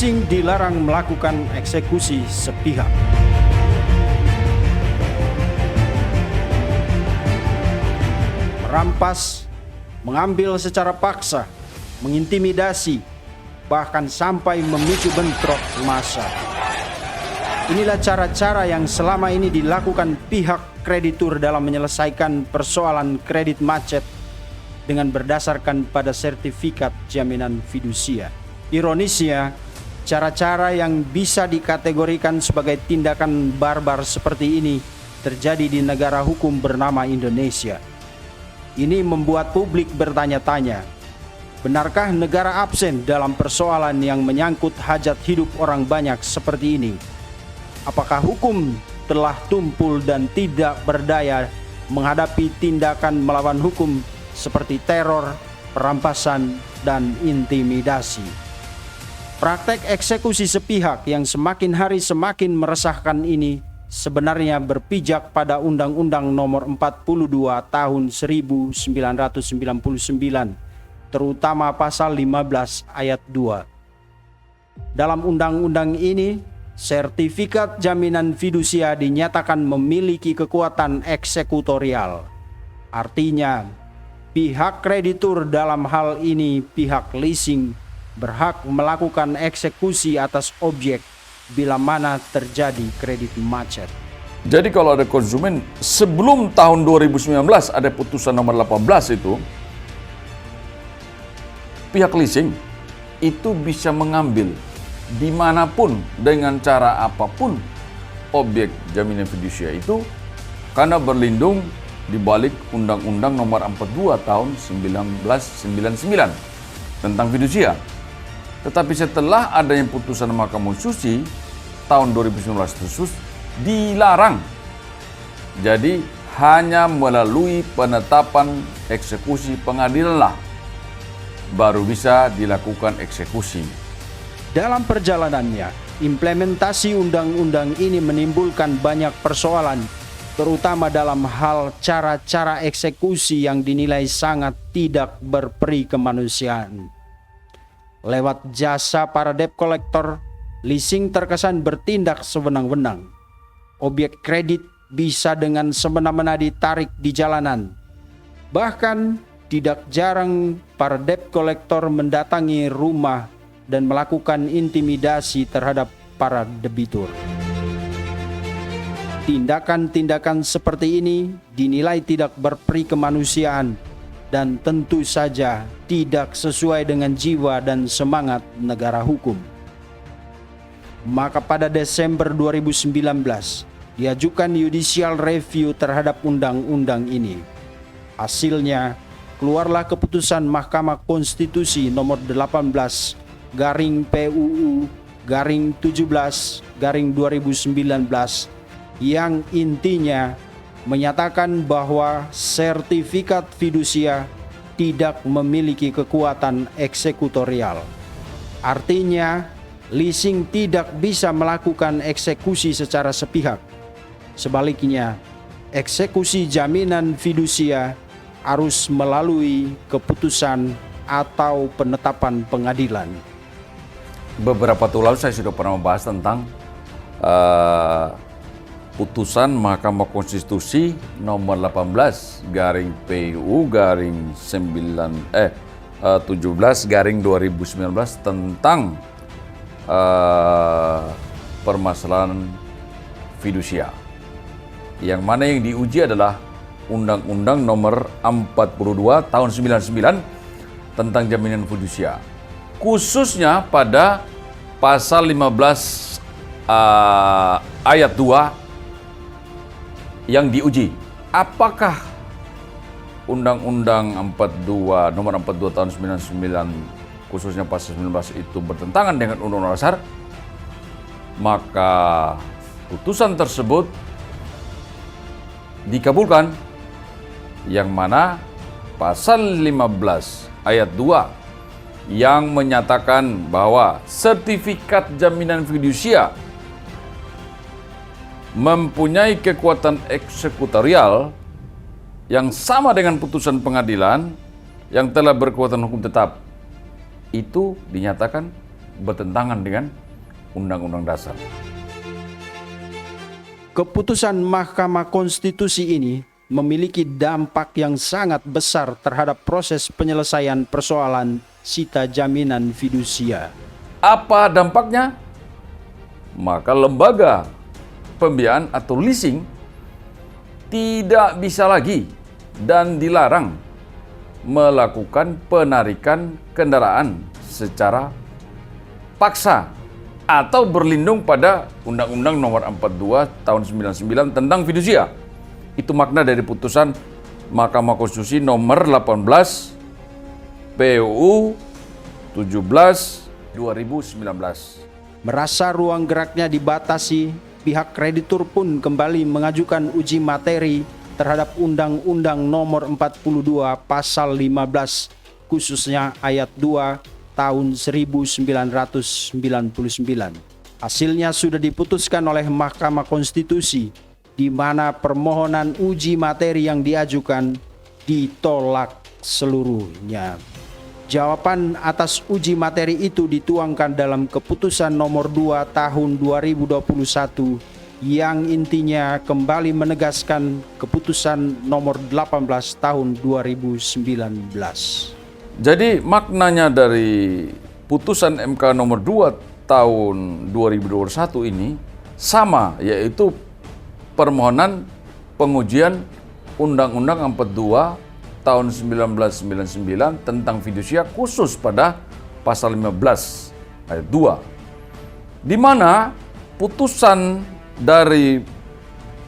Leasing dilarang melakukan eksekusi sepihak. Merampas, mengambil secara paksa, mengintimidasi, bahkan sampai memicu bentrok massa. Inilah cara-cara yang selama ini dilakukan pihak kreditur dalam menyelesaikan persoalan kredit macet dengan berdasarkan pada sertifikat jaminan fidusia. Ironisnya, cara-cara yang bisa dikategorikan sebagai tindakan barbar seperti ini terjadi di negara hukum bernama Indonesia. Ini membuat publik bertanya-tanya, benarkah negara absen dalam persoalan yang menyangkut hajat hidup orang banyak seperti ini? Apakah hukum telah tumpul dan tidak berdaya menghadapi tindakan melawan hukum seperti teror, perampasan, dan intimidasi? Praktek eksekusi sepihak yang semakin hari semakin meresahkan ini sebenarnya berpijak pada Undang-Undang Nomor 42 Tahun 1999, terutama pasal 15 ayat 2. Dalam undang-undang ini, sertifikat jaminan fidusia dinyatakan memiliki kekuatan eksekutorial. Artinya, pihak kreditur dalam hal ini pihak leasing berhak melakukan eksekusi atas objek bila mana terjadi kredit macet. Jadi kalau ada konsumen sebelum tahun 2019 ada putusan nomor 18 itu, pihak leasing itu bisa mengambil dimanapun dengan cara apapun objek jaminan fidusia itu karena berlindung di balik Undang-Undang Nomor 42 Tahun 1999 tentang fidusia. Tetapi setelah adanya putusan Mahkamah Konstitusi tahun 2019 khusus dilarang. Jadi hanya melalui penetapan eksekusi pengadilan lah baru bisa dilakukan eksekusi. Dalam perjalanannya, implementasi undang-undang ini menimbulkan banyak persoalan, terutama dalam hal cara-cara eksekusi yang dinilai sangat tidak berperi kemanusiaan. Lewat jasa para debt collector, leasing terkesan bertindak sewenang-wenang. Objek kredit bisa dengan semena-mena ditarik di jalanan. Bahkan tidak jarang para debt collector mendatangi rumah dan melakukan intimidasi terhadap para debitur. Tindakan-tindakan seperti ini dinilai tidak berperi kemanusiaan dan tentu saja tidak sesuai dengan jiwa dan semangat negara hukum. Maka pada Desember 2019 diajukan judicial review terhadap undang-undang ini. Hasilnya, keluarlah keputusan Mahkamah Konstitusi nomor 18 garing PUU garing 17 garing 2019 yang intinya menyatakan bahwa sertifikat fidusia tidak memiliki kekuatan eksekutorial. Artinya, leasing tidak bisa melakukan eksekusi secara sepihak. Sebaliknya, eksekusi jaminan fidusia harus melalui keputusan atau penetapan pengadilan. Beberapa waktu lalu saya sudah pernah membahas tentang putusan Mahkamah Konstitusi nomor 18 garing PUU garing 17 garing 2019 tentang permasalahan fidusia. Yang mana yang diuji adalah Undang-Undang Nomor 42 Tahun 99 tentang jaminan fidusia. Khususnya pada pasal 15 ayat 2 yang diuji. Apakah Undang-Undang Nomor 42 Tahun 99 khususnya pasal 19 itu bertentangan dengan Undang-Undang Dasar? Maka putusan tersebut dikabulkan, yang mana pasal 15 ayat 2 yang menyatakan bahwa sertifikat jaminan fidusia mempunyai kekuatan eksekutorial yang sama dengan putusan pengadilan yang telah berkekuatan hukum tetap, itu dinyatakan bertentangan dengan Undang-Undang Dasar. Keputusan Mahkamah Konstitusi ini memiliki dampak yang sangat besar terhadap proses penyelesaian persoalan sita jaminan fidusia. Apa dampaknya? Maka lembaga pembiayaan atau leasing tidak bisa lagi dan dilarang melakukan penarikan kendaraan secara paksa atau berlindung pada Undang-Undang Nomor 42 Tahun 99 tentang fidusia. Itu makna dari putusan Mahkamah Konstitusi nomor 18 PUU 17 2019. Merasa ruang geraknya dibatasi, pihak kreditur pun kembali mengajukan uji materi terhadap Undang-Undang Nomor 42 Pasal 15 khususnya ayat 2 tahun 1999. Hasilnya sudah diputuskan oleh Mahkamah Konstitusi, di mana permohonan uji materi yang diajukan ditolak seluruhnya. Jawaban atas uji materi itu dituangkan dalam Keputusan Nomor 2 Tahun 2021 yang intinya kembali menegaskan Keputusan Nomor 18 Tahun 2019. Jadi maknanya dari putusan MK nomor 2 tahun 2021 ini sama, yaitu permohonan pengujian Undang-Undang 42 tahun 1999 tentang fidusia khusus pada pasal 15 ayat 2. Di mana putusan dari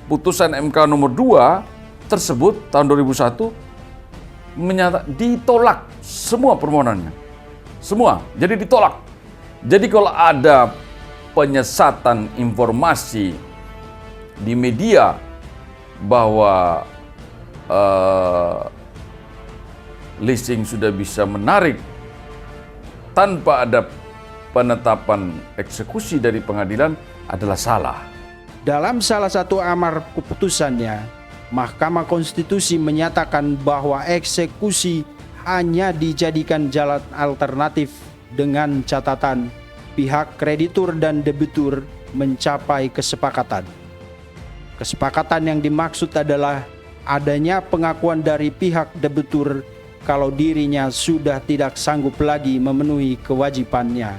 putusan MK nomor 2 tersebut tahun 2001 ditolak semua permohonannya. Semua, jadi ditolak. Jadi kalau ada penyesatan informasi di media bahwa leasing sudah bisa menarik tanpa ada penetapan eksekusi dari pengadilan adalah salah. Dalam salah satu amar keputusannya, Mahkamah Konstitusi menyatakan bahwa eksekusi hanya dijadikan jalan alternatif dengan catatan pihak kreditur dan debitur mencapai kesepakatan. Kesepakatan yang dimaksud adalah adanya pengakuan dari pihak debitur kalau dirinya sudah tidak sanggup lagi memenuhi kewajibannya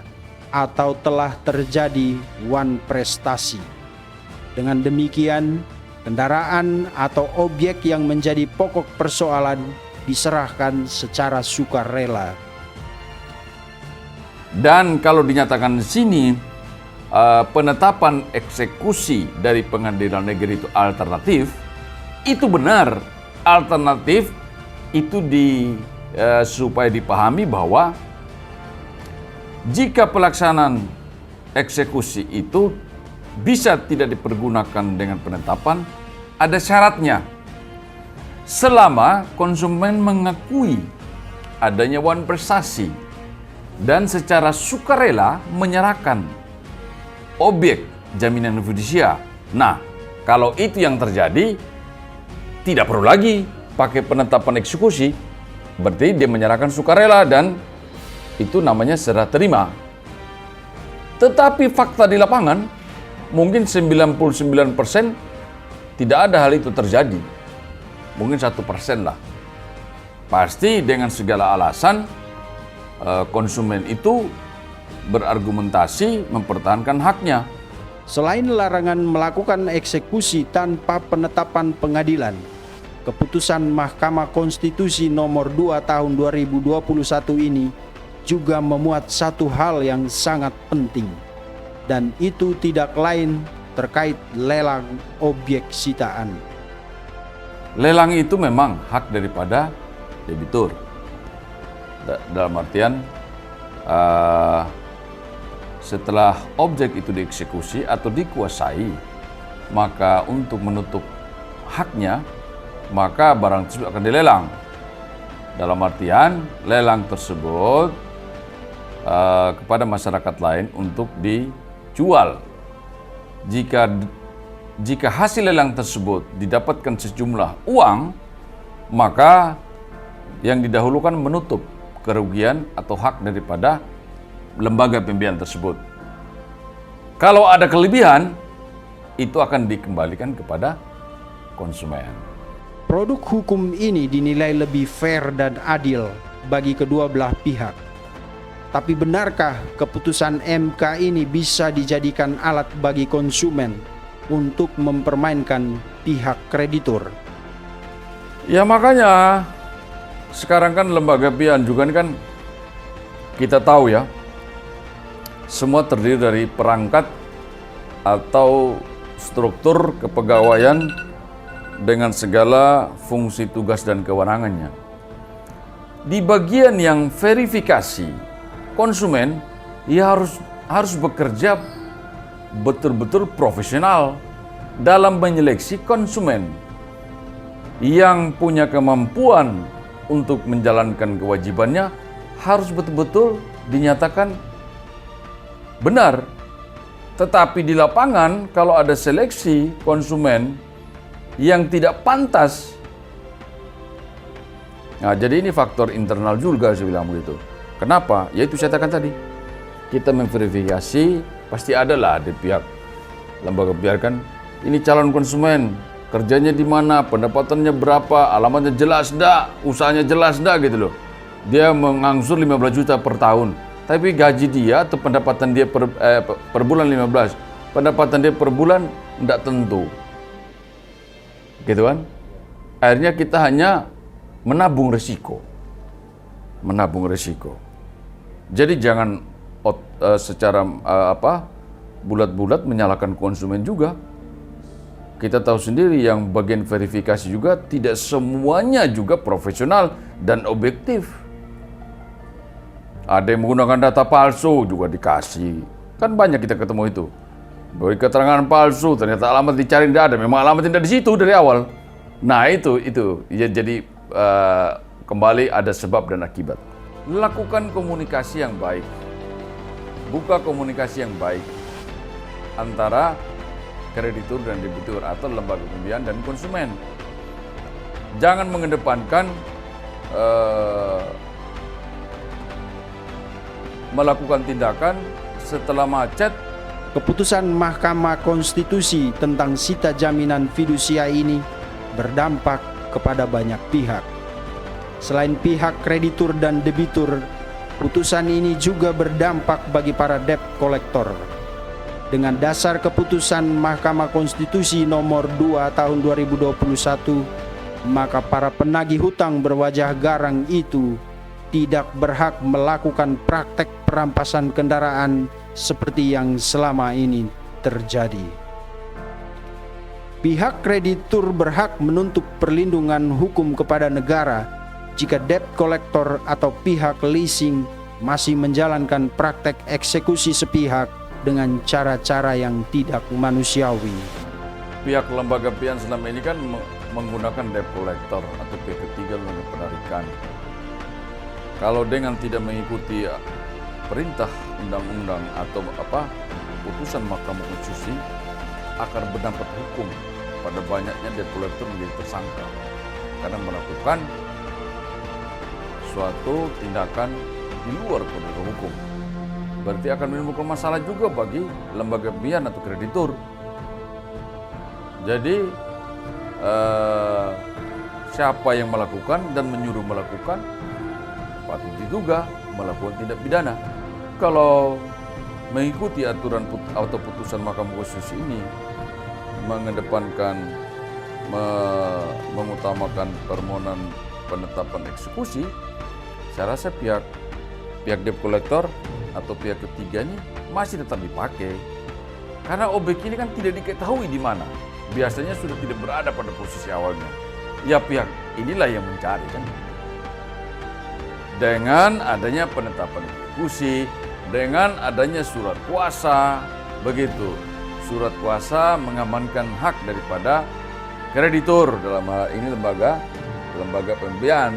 atau telah terjadi wan prestasi. Dengan demikian, kendaraan atau objek yang menjadi pokok persoalan diserahkan secara sukarela. Dan kalau dinyatakan di sini penetapan eksekusi dari pengadilan negeri itu alternatif, itu benar. Alternatif itu supaya dipahami bahwa jika pelaksanaan eksekusi itu bisa tidak dipergunakan dengan penetapan, ada syaratnya. Selama konsumen mengakui adanya wan prestasi dan secara sukarela menyerahkan objek jaminan fidusia. Nah, kalau itu yang terjadi, tidak perlu lagi pakai penetapan eksekusi, berarti dia menyerahkan sukarela dan itu namanya serah terima. Tetapi fakta di lapangan, mungkin 99% tidak ada hal itu terjadi. Mungkin 1% lah. Pasti dengan segala alasan konsumen itu berargumentasi mempertahankan haknya. Selain larangan melakukan eksekusi tanpa penetapan pengadilan, keputusan Mahkamah Konstitusi nomor 2 tahun 2021 ini juga memuat satu hal yang sangat penting, dan itu tidak lain terkait lelang objek sitaan. Lelang itu memang hak daripada debitur. Dalam artian setelah objek itu dieksekusi atau dikuasai, maka untuk menutup haknya, maka barang tersebut akan dilelang. Dalam artian lelang tersebut kepada masyarakat lain untuk dijual. Jika hasil lelang tersebut didapatkan sejumlah uang, maka yang didahulukan menutup kerugian atau hak daripada lembaga pembiayaan tersebut. Kalau ada kelebihan, itu akan dikembalikan kepada konsumen. Produk hukum ini dinilai lebih fair dan adil bagi kedua belah pihak. Tapi benarkah keputusan MK ini bisa dijadikan alat bagi konsumen untuk mempermainkan pihak kreditur? Ya makanya sekarang kan lembaga pembiayaan juga kan kita tahu ya, semua terdiri dari perangkat atau struktur kepegawaian dengan segala fungsi tugas dan kewenangannya. Di bagian yang verifikasi konsumen, ia harus bekerja betul-betul profesional dalam menyeleksi konsumen yang punya kemampuan untuk menjalankan kewajibannya, harus betul-betul dinyatakan benar. Tetapi di lapangan kalau ada seleksi konsumen yang tidak pantas, nah jadi ini faktor internal juga saya bilang begitu. Kenapa? Yaitu saya katakan tadi, kita memverifikasi, pasti adalah di pihak lembaga pembiayaan, ini calon konsumen, kerjanya di mana, pendapatannya berapa, alamatnya jelas enggak, usahanya jelas enggak gitu loh. Dia mengangsur 15 juta per tahun, tapi gaji dia atau pendapatan dia per bulan 15, pendapatan dia per bulan enggak tentu. Gitu kan? Akhirnya kita hanya menabung risiko. Menabung risiko. Jadi jangan secara bulat-bulat menyalahkan konsumen juga. Kita tahu sendiri yang bagian verifikasi juga tidak semuanya juga profesional dan objektif. Ada yang menggunakan data palsu juga dikasih. Kan banyak kita ketemu itu. Beri keterangan palsu, ternyata alamat dicari tidak ada. Memang alamat tidak di situ dari awal. Nah itu ya, jadi kembali ada sebab dan akibat. Lakukan komunikasi yang baik. Buka komunikasi yang baik antara kreditur dan debitur atau lembaga pembiayaan dan konsumen. Jangan mengedepankan melakukan tindakan setelah macet. Keputusan Mahkamah Konstitusi tentang sita jaminan fidusia ini berdampak kepada banyak pihak. Selain pihak kreditur dan debitur, putusan ini juga berdampak bagi para debt collector. Dengan dasar keputusan Mahkamah Konstitusi nomor 2 tahun 2021, maka para penagih hutang berwajah garang itu tidak berhak melakukan praktek perampasan kendaraan seperti yang selama ini terjadi. Pihak kreditur berhak menuntut perlindungan hukum kepada negara jika debt collector atau pihak leasing masih menjalankan praktek eksekusi sepihak dengan cara-cara yang tidak manusiawi. Pihak lembaga pembiayaan selama ini kan menggunakan debt collector atau pihak ketiga lembaga penarikan. Kalau dengan tidak mengikuti perintah undang-undang atau putusan Mahkamah Konstitusi, akan berdampak hukum pada banyaknya debt collector menjadi tersangka karena melakukan suatu tindakan di luar koridor hukum. Berarti akan menimbulkan masalah juga bagi lembaga pembiayaan atau kreditur. Jadi siapa yang melakukan dan menyuruh melakukan patut diduga melakukan tindak pidana. Kalau mengikuti aturan atau putusan Mahkamah Konstitusi ini mengedepankan mengutamakan permohonan penetapan eksekusi, saya rasa pihak debt collector atau pihak ketiga ini masih tetap dipakai. Karena objek ini kan tidak diketahui di mana. Biasanya sudah tidak berada pada posisi awalnya. Ya pihak inilah yang mencari kan. Dengan adanya penetapan eksekusi, dengan adanya surat kuasa, begitu. Surat kuasa mengamankan hak daripada kreditur dalam hal ini lembaga pembiayaan.